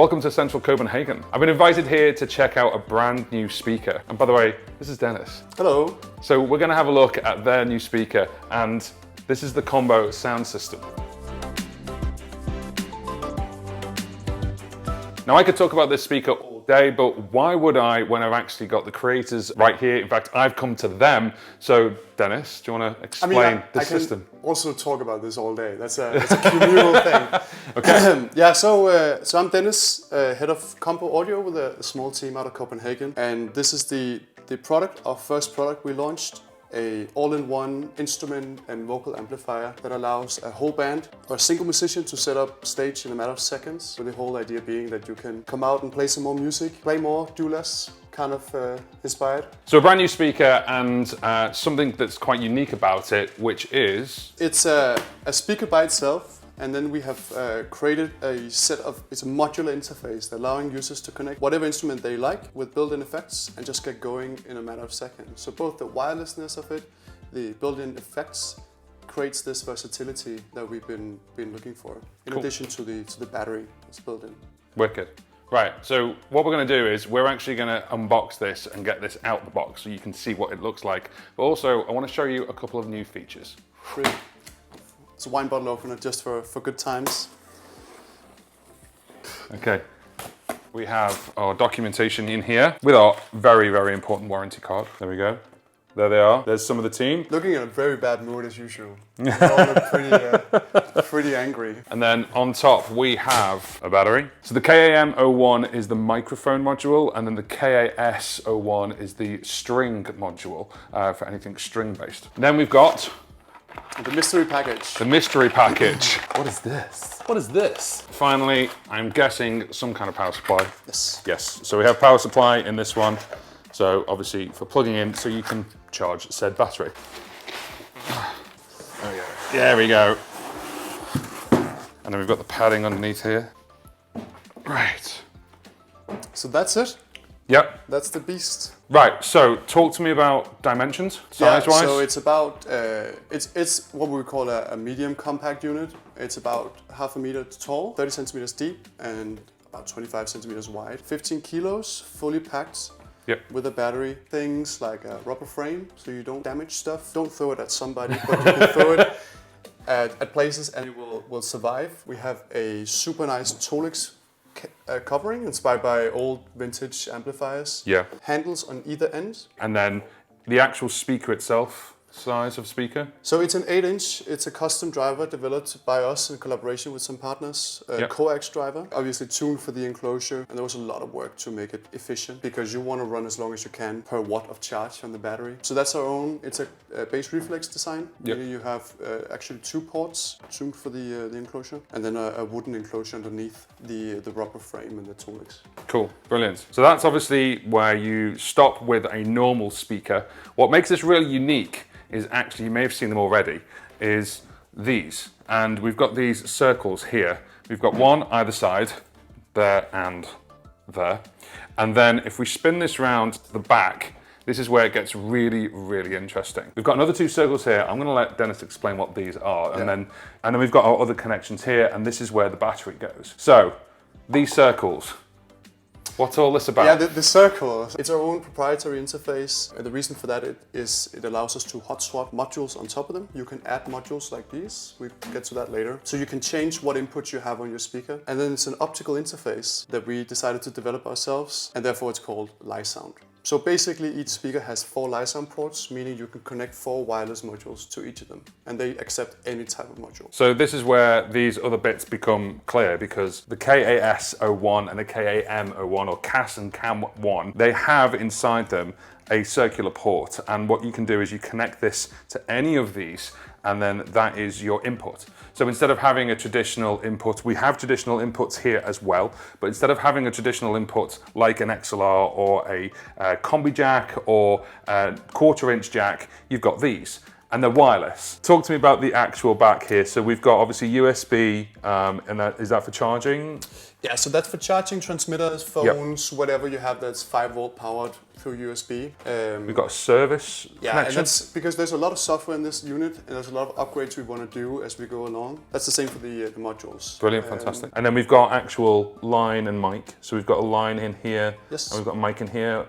Welcome to Central Copenhagen. I've been invited here to check out a brand new speaker. And by the way, this is Dennis. Hello. So we're gonna have a look at their new speaker, and this is the combo sound system. Now I could talk about this speaker all day, but why would I when I've actually got the creators right here? In fact, I've come to them. So Dennis, do you want to explain the system? I can also talk about this all day. That's a communal thing. Okay. Yeah, so I'm Dennis, head of Compo Audio with a small team out of Copenhagen. And this is the product, our first product we launched. A all-in-one instrument and vocal amplifier that allows a whole band or a single musician to set up stage in a matter of seconds, with the whole idea being that you can come out and play some more music, play more, do less, kind of inspired. So a brand new speaker and something that's quite unique about it, which is... It's a speaker by itself. And then we have created it's a modular interface allowing users to connect whatever instrument they like with built-in effects and just get going in a matter of seconds. So both the wirelessness of it, the built-in effects, creates this versatility that we've been looking for, in addition to the battery that's built in. Wicked. Right, so what we're going to do is we're actually going to unbox this and get this out the box so you can see what it looks like. But also, I want to show you a couple of new features. Really? It's a wine bottle opener just for good times. Okay, we have our documentation in here with our very, very important warranty card. There we go. There they are. There's some of the team. Looking in a very bad mood as usual. They all look pretty angry. And then on top we have a battery. So the KAM-01 is the microphone module, and then the KAS-01 is the string module for anything string based. And then we've got the mystery package. The mystery package. What is this? What is this? Finally, I'm guessing some kind of power supply. Yes. Yes. So we have power supply in this one. So obviously for plugging in so you can charge said battery. There we go. There we go. And then we've got the padding underneath here. Right. So that's it. Yep. That's the beast. Right, so talk to me about dimensions, size-wise. Yeah, so it's about, it's what we call a medium compact unit. It's about 0.5 meter tall, 30 centimeters deep, and about 25 centimeters wide. 15 kilos, fully packed. Yep. With a battery. Things like a rubber frame, so you don't damage stuff. Don't throw it at somebody, but you can throw it at places and it will survive. We have a super nice Tolex covering inspired by old vintage amplifiers. Yeah. Handles on either end. And then the actual speaker itself, size of speaker? So it's an 8-inch. It's a custom driver developed by us in collaboration with some partners. A coax driver, obviously tuned for the enclosure. And there was a lot of work to make it efficient because you want to run as long as you can per watt of charge on the battery. So that's our own. It's a bass reflex design. Yep. You have actually 2 ports tuned for the enclosure, and then a wooden enclosure underneath the rubber frame and the Tolex. Cool, brilliant. So that's obviously where you stop with a normal speaker. What makes this really unique is actually, you may have seen them already, is these. And we've got these circles here. We've got one either side, there and there. And then if we spin this round to the back, this is where it gets really, really interesting. We've got another 2 circles here. I'm gonna let Dennis explain what these are. And then we've got our other connections here, and this is where the battery goes. So, these circles, what's all this about? Yeah, the circle, it's our own proprietary interface. The reason for that is it allows us to hot swap modules on top of them. You can add modules like these. We'll get to that later. So you can change what input you have on your speaker. And then it's an optical interface that we decided to develop ourselves, and therefore it's called LiSound. So basically each speaker has 4 LiSound ports, meaning you can connect 4 wireless modules to each of them, and they accept any type of module. So this is where these other bits become clear, because the KAS-01 and the KAM-01, or CAS and CAM-1, they have inside them a circular port, and what you can do is you connect this to any of these, and then that is your input. So instead of having a traditional input, we have traditional inputs here as well, but instead of having a traditional input like an XLR or a combi jack or a 1/4-inch jack, you've got these. And they're wireless. Talk to me about the actual back here. So we've got obviously USB, and is that for charging? Yeah, so that's for charging transmitters, phones, whatever you have that's 5-volt powered through USB. We've got a service connection. And that's because there's a lot of software in this unit, and there's a lot of upgrades we want to do as we go along. That's the same for the modules. Brilliant, fantastic. And then we've got actual line and mic. So we've got a line in here, yes, and we've got a mic in here.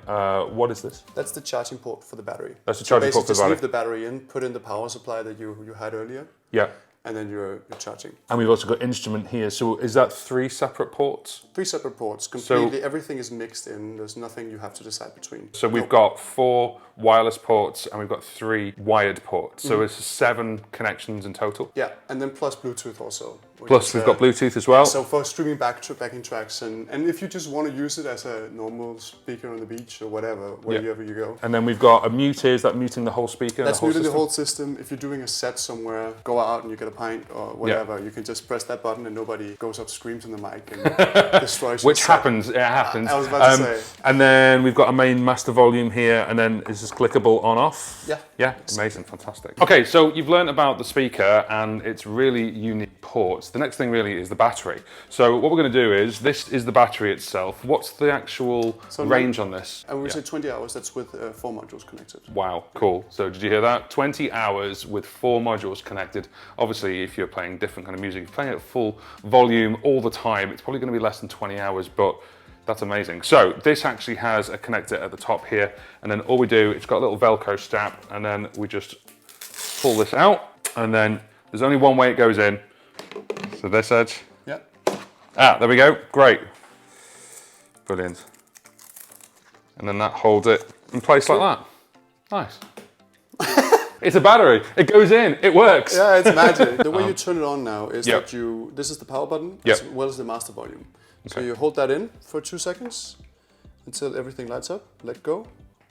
What is this? That's the charging port for the battery. That's the charging port for the battery. Just leave the battery in, put in the power supply that you had earlier. Yeah. And then you're charging. And we've also got instrument here. So is that 3 separate ports? 3 separate ports, completely. So, everything is mixed in. There's nothing you have to decide between. So we've got 4 wireless ports and we've got 3 wired ports. So it's 7 connections in total. Yeah, and then plus Bluetooth also. Plus we've got Bluetooth as well. So for streaming backing tracks, and if you just want to use it as a normal speaker on the beach or whatever, wherever you go. And then we've got a mute here. Is that muting the whole speaker? That's muting the whole system. If you're doing a set somewhere, go out and you get a pint or whatever, you can just press that button and nobody goes up, screams in the mic and destroys your Which set. happens, it happens. I was about to say. And then we've got a main master volume here, and then is this clickable on off? Yeah. Yeah, amazing, fantastic. Okay, so you've learned about the speaker and its really unique ports. The next thing really is the battery. So what we're going to do is, this is the battery itself. What's the actual range on this? And we say 20 hours, that's with 4 modules connected. Wow, cool. So did you hear that? 20 hours with 4 modules connected. Obviously, if you're playing different kind of music, if you're playing at full volume all the time, it's probably going to be less than 20 hours, but that's amazing. So this actually has a connector at the top here, and then all we do, it's got a little Velcro strap, and then we just pull this out, and then there's only one way it goes in. So this edge. Yeah. Ah, there we go. Great. Brilliant. And then that holds it in place like that. Nice. It's a battery. It goes in. It works. Yeah, it's magic. The way you turn it on now is that this is the power button Yep. as well as the master volume. So Okay. you hold that in for 2 seconds until everything lights up, let go,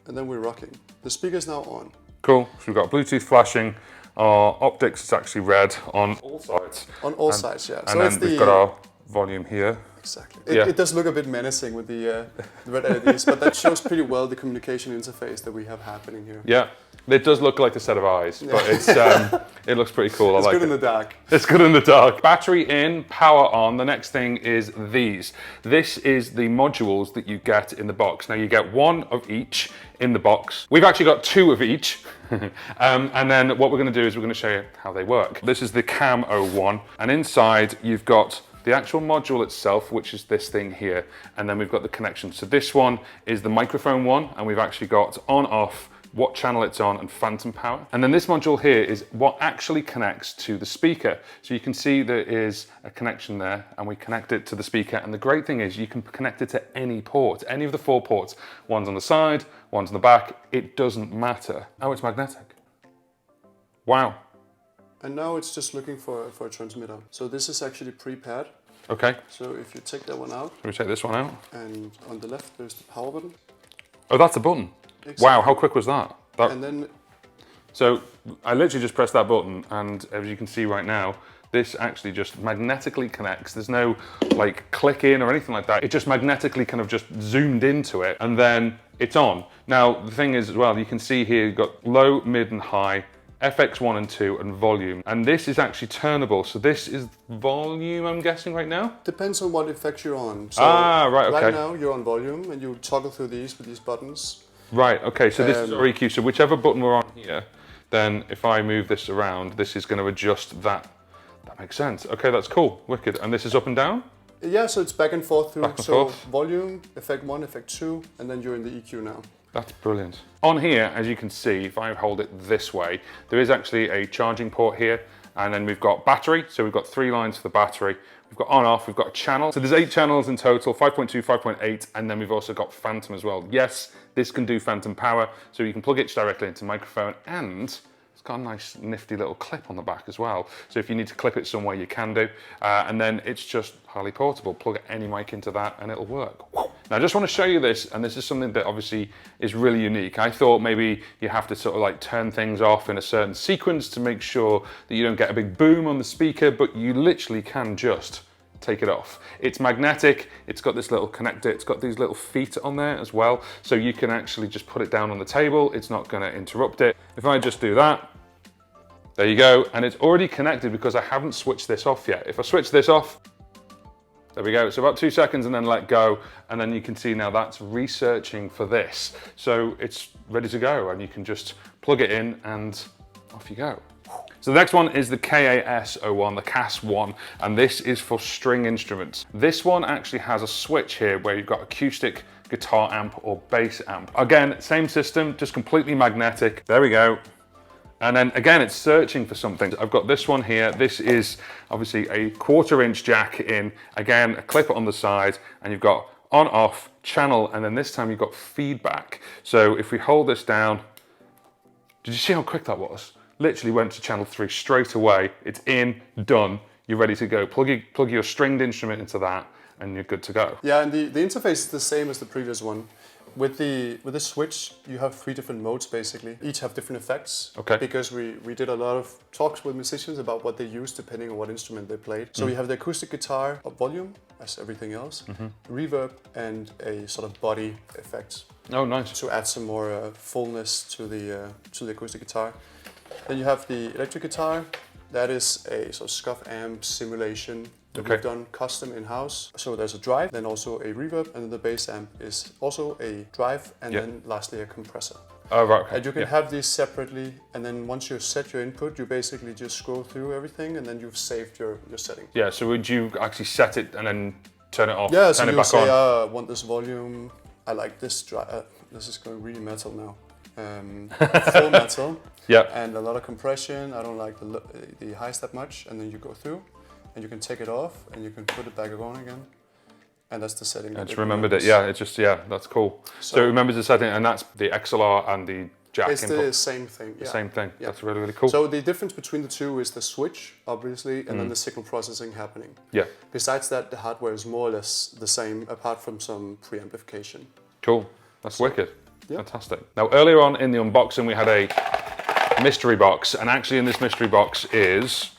and then we're rocking. The speaker is now on. Cool. So we've got Bluetooth flashing. Our optics is actually red on all sides. On all sides, yeah. And So then we've got our volume here. Exactly. It does look a bit menacing with the red LEDs, but that shows pretty well the communication interface that we have happening here. Yeah. It does look like a set of eyes, but it's it looks pretty cool. It's I like good in the dark. It's good in the dark. Battery in, power on. The next thing is these. This is the modules that you get in the box. Now you get 1 of each in the box. We've actually got 2 of each. And then what we're going to do is we're going to show you how they work. This is the Cam 01, and inside you've got the actual module itself, which is this thing here, and then we've got the connection. So this one is the microphone one, and we've actually got on, off, what channel it's on, and phantom power. And then this module here is what actually connects to the speaker. So you can see there is a connection there, and we connect it to the speaker. And the great thing is you can connect it to any port, any of the 4 ports. One's on the side, one's on the back, it doesn't matter. Oh, it's magnetic. Wow. And now it's just looking for a transmitter. So this is actually pre-paired. Okay. So if you take that one out. Let me take this one out. And on the left, there's the power button. Oh, that's a button. Exactly. Wow, how quick was that? And then... So I literally just pressed that button, and as you can see right now, this actually just magnetically connects. There's no like click in or anything like that. It just magnetically kind of just zoomed into it, and then it's on. Now, the thing is as well, you can see here you've got low, mid and high, FX1 and 2 and volume. And this is actually turnable. So this is volume, I'm guessing right now? Depends on what effects you're on. So right, okay. Right now you're on volume and you toggle through these with these buttons. Right, okay, so this is our EQ. So whichever button we're on here, then if I move this around, this is going to adjust that. That makes sense. Okay, that's cool, wicked. And this is up and down? Yeah, so it's back and forth through. Back and forth. Volume, effect 1, effect 2, and then you're in the EQ now. That's brilliant. On here, as you can see, if I hold it this way, there is actually a charging port here, and then we've got battery. So we've got 3 lines for the battery. We've got on, off, we've got a channel. So there's 8 channels in total, 5.2, 5.8, and then we've also got phantom as well. Yes, this can do phantom power, so you can plug it directly into microphone, and it's got a nice nifty little clip on the back as well. So if you need to clip it somewhere, you can do. And then it's just highly portable. Plug any mic into that and it'll work. Now I just want to show you this, and this is something that obviously is really unique. I thought maybe you have to sort of like turn things off in a certain sequence to make sure that you don't get a big boom on the speaker, but you literally can just take it off. It's magnetic, it's got this little connector, it's got these little feet on there as well, so you can actually just put it down on the table, it's not going to interrupt it. If I just do that, there you go, and it's already connected because I haven't switched this off yet. If I switch this off, There we go. So about 2 seconds and then let go. And then you can see now that's researching for this. So it's ready to go and you can just plug it in and off you go. So the next one is the KAS-01, the KAS-1, and this is for string instruments. This one actually has a switch here where you've got acoustic guitar amp or bass amp. Again, same system, just completely magnetic. There we go. And then again, it's searching for something. I've got this one here. This is obviously a 1/4" jack in, again, a clip on the side, and you've got on, off, channel, and then this time you've got feedback. So if we hold this down, did you see how quick that was? Literally went to channel 3 straight away. It's in, done, you're ready to go. Plug your stringed instrument into that and you're good to go. Yeah, and the interface is the same as the previous one. With the switch, you have 3 different modes basically. Each have different effects. Okay. Because we did a lot of talks with musicians about what they use depending on what instrument they played. So we have the acoustic guitar volume, as everything else, reverb, and a sort of body effect. Oh, nice. To add some more fullness to the acoustic guitar. Then you have the electric guitar. That is a sort of scuff amp simulation that we've done custom in-house. So there's a drive, then also a reverb, and then the bass amp is also a drive, and then lastly a compressor. Oh, right, okay. And you can have these separately, and then once you set your input, you basically just scroll through everything, and then you've saved your setting. Yeah, so would you actually set it and then turn it off, yeah, turn so it you back say, on? I want this volume, I like this drive, this is going really metal now. Full metal. Yeah. And a lot of compression. I don't like the high step much. And then you go through and you can take it off and you can put it back on again. And that's the setting. I just remembered it. Yeah, it's just, yeah, that's cool. So it remembers the setting, and that's the XLR and the jack it's input. the same thing. The same thing. Yeah. That's really, really cool. So the difference between the two is the switch, obviously, and then the signal processing happening. Yeah. Besides that, the hardware is more or less the same, apart from some preamplification. Cool. That's wicked. Yeah. Fantastic. Now, earlier on in the unboxing, we had a mystery box, and actually in this mystery box is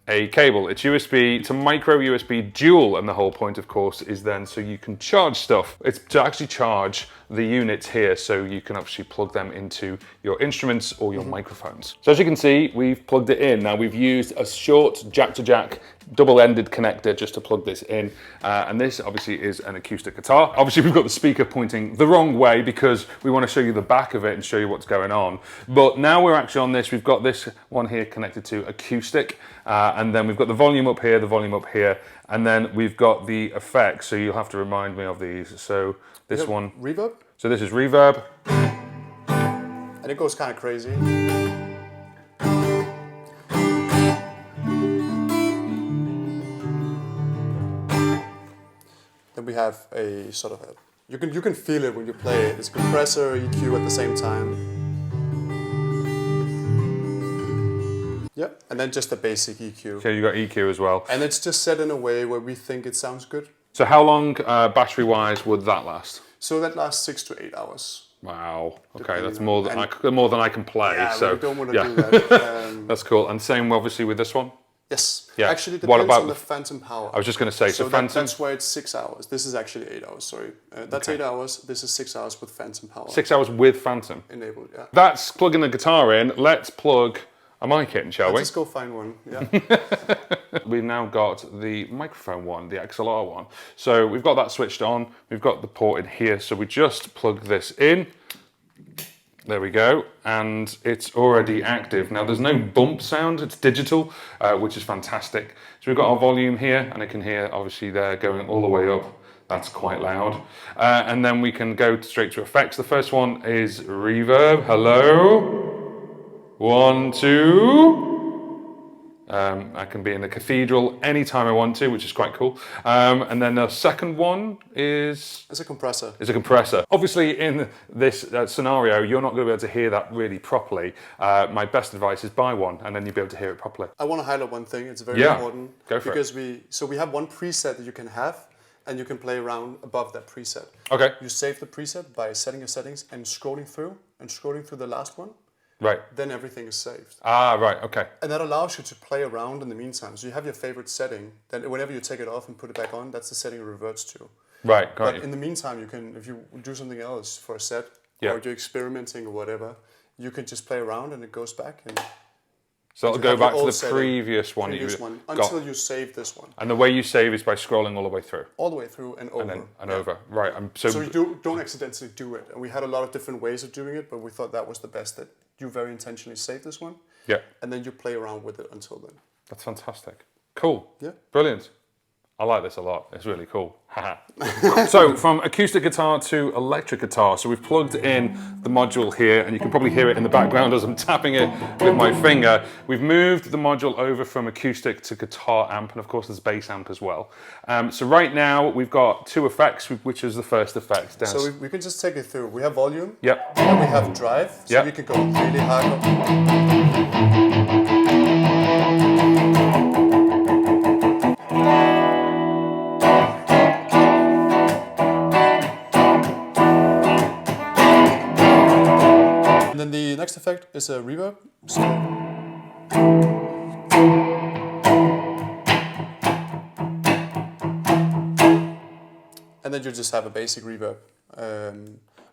a cable. It's USB to micro USB dual, and the whole point, of course, is then so you can charge stuff. It's to actually charge the units here, so you can actually plug them into your instruments or your microphones. So as you can see, we've plugged it in. Now we've used a short jack-to-jack double-ended connector just to plug this in, and this obviously is an acoustic guitar. Obviously we've got the speaker pointing the wrong way because we want to show you the back of it and show you what's going on. But now we're actually on this, we've got this one here connected to acoustic, and then we've got the volume up here, and then we've got the effects, so you'll have to remind me of these. So this one, reverb. So this is reverb. And it goes kind of crazy. Then we have a sort of you can feel it when you play it. It's compressor, EQ at the same time. Yep, and then just a basic EQ. So you got EQ as well. And it's just set in a way where we think it sounds good. So how long, battery-wise, would that last? So that lasts 6 to 8 hours. Wow. Okay, that's more than I can play. Yeah, so we don't want to do that. That's cool. And same, obviously, with this one. Yes. Yeah. Actually, it depends on the phantom power. I was just going to say, so phantom. That's why it's 6 hours. This is actually 8 hours. Sorry, that's 8 hours. This is 6 hours with phantom power. 6 hours with phantom. Enabled. Yeah. That's plugging the guitar in. Let's plug a mic in, shall we? Let's go find one. Yeah. We've now got the microphone one, the XLR one. So we've got that switched on. We've got the port in here. So we just plug this in. There we go. And it's already active. Now there's no bump sound. It's digital, which is fantastic. So we've got our volume here, and I can hear obviously there going all the way up. That's quite loud. And then we can go straight to effects. The first one is reverb. Hello. 1, 2. I can be in the cathedral anytime I want to, which is quite cool. And then the second one is... It's a compressor. It's a compressor. Obviously, in this scenario, you're not going to be able to hear that really properly. My best advice is buy one, and then you'll be able to hear it properly. I want to highlight one thing. It's very important. Go for because it. we have one preset that you can have, and you can play around above that preset. Okay. You save the preset by setting your settings and scrolling through the last one. Right. Then everything is saved. Ah, right, okay. And that allows you to play around in the meantime. So you have your favorite setting, then whenever you take it off and put it back on, that's the setting it reverts to. Right, got you. But in the meantime, you can, if you do something else for a set, or you're experimenting or whatever, you can just play around and it goes back. And So it'll go back to the previous one until you save this one. And the way you save is by scrolling all the way through. All the way through and over. And over. Right. So you don't accidentally do it. And we had a lot of different ways of doing it, but we thought that was the best, that you very intentionally save this one. Yeah. And then you play around with it until then. That's fantastic. Cool. Yeah. Brilliant. I like this a lot. It's really cool. So from acoustic guitar to electric guitar. So we've plugged in the module here, and you can probably hear it in the background as I'm tapping it with my finger. We've moved the module over from acoustic to guitar amp, and of course there's bass amp as well. So right now we've got two effects, which is the first effect. So we can just take it through. We have volume. Yep. And we have drive. So we can go really high. The next effect is a reverb. So and then you just have a basic reverb.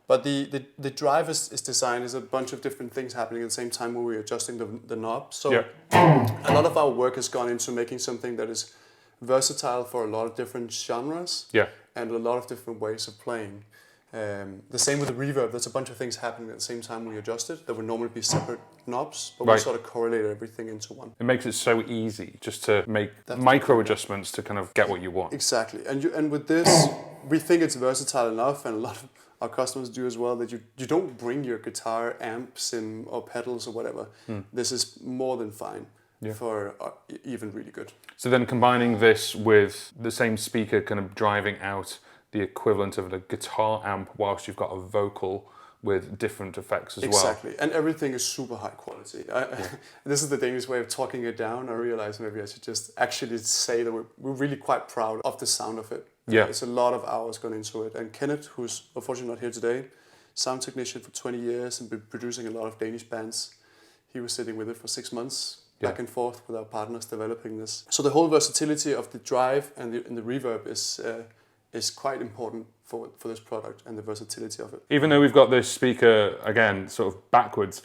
But the drive is designed as a bunch of different things happening at the same time when we're adjusting the knob. So a lot of our work has gone into making something that is versatile for a lot of different genres and a lot of different ways of playing. The same with the reverb. There's a bunch of things happening at the same time when we adjust it that would normally be separate knobs, but we sort of correlate everything into one. It makes it so easy just to make micro adjustments to kind of get what you want. Exactly. And with this, we think it's versatile enough, and a lot of our customers do as well, that you don't bring your guitar amps in or pedals or whatever. This is more than fine for even really good. So then combining this with the same speaker kind of driving out the equivalent of a guitar amp whilst you've got a vocal with different effects as well. Exactly, and everything is super high quality. This is the Danish way of talking it down. I realize maybe I should just actually say that we're really quite proud of the sound of it. Yeah. It's a lot of hours gone into it. And Kenneth, who's unfortunately not here today, sound technician for 20 years and been producing a lot of Danish bands. He was sitting with it for 6 months, back and forth with our partners developing this. So the whole versatility of the drive and the reverb is quite important for this product, and the versatility of it. Even though we've got this speaker, again, sort of backwards,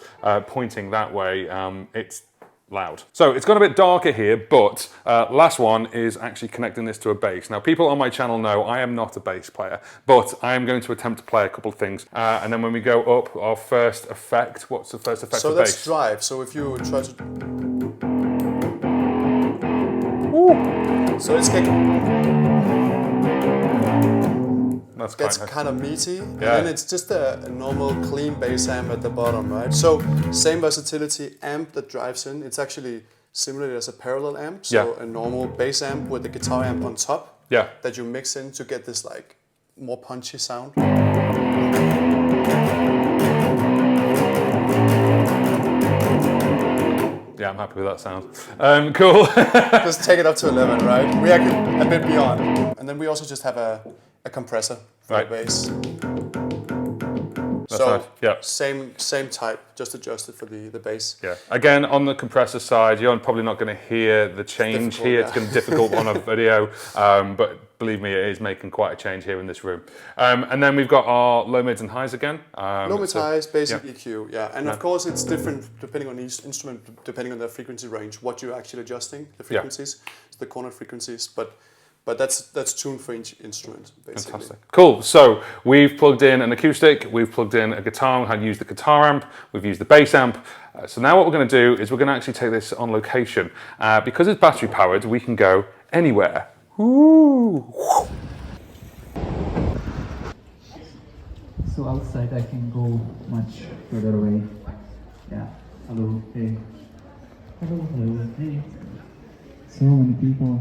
pointing that way, it's loud. So it's got a bit darker here, but last one is actually connecting this to a bass. Now, people on my channel know I am not a bass player, but I am going to attempt to play a couple of things. And then when we go up, our first effect, what's the first effect for bass? So that's drive. So if you try to... So it's getting... That's kind of meaty, and then it's just a normal clean bass amp at the bottom, right? So same versatility, amp that drives in. It's actually simulated as a parallel amp, so a normal bass amp with the guitar amp on top that you mix in to get this like more punchy sound. Yeah, I'm happy with that sound. Cool. Just take it up to 11, right? We are a bit beyond. And then we also just have a compressor for the bass. That's so same type, just adjusted for the bass. Yeah. Again, on the compressor side, you're probably not going to hear the change here. It's going to be difficult on a video, but believe me, it is making quite a change here in this room. And then we've got our low mids and highs again. Low mids, highs, basic EQ, and of course it's different depending on each instrument, depending on their frequency range, what you're actually adjusting, the frequencies, the corner frequencies, but that's tuned for each instrument, basically. Fantastic. Cool. So we've plugged in an acoustic, we've plugged in a guitar, we've used the guitar amp, we've used the bass amp. So now what we're going to do is we're going to actually take this on location. Because it's battery powered, we can go anywhere. Ooh. So outside I can go much further away. Yeah. Hello. Hey. Hello. Hello. Hey. So many people.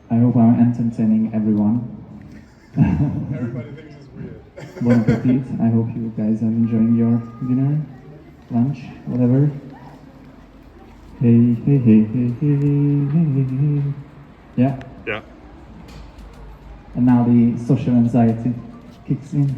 I hope I'm entertaining everyone. Everybody thinks it's weird. Bon appetit. I hope you guys are enjoying your dinner, lunch, whatever. Hey, hey, hey, hey, hey, hey, hey. Yeah. Yeah. And now the social anxiety kicks in.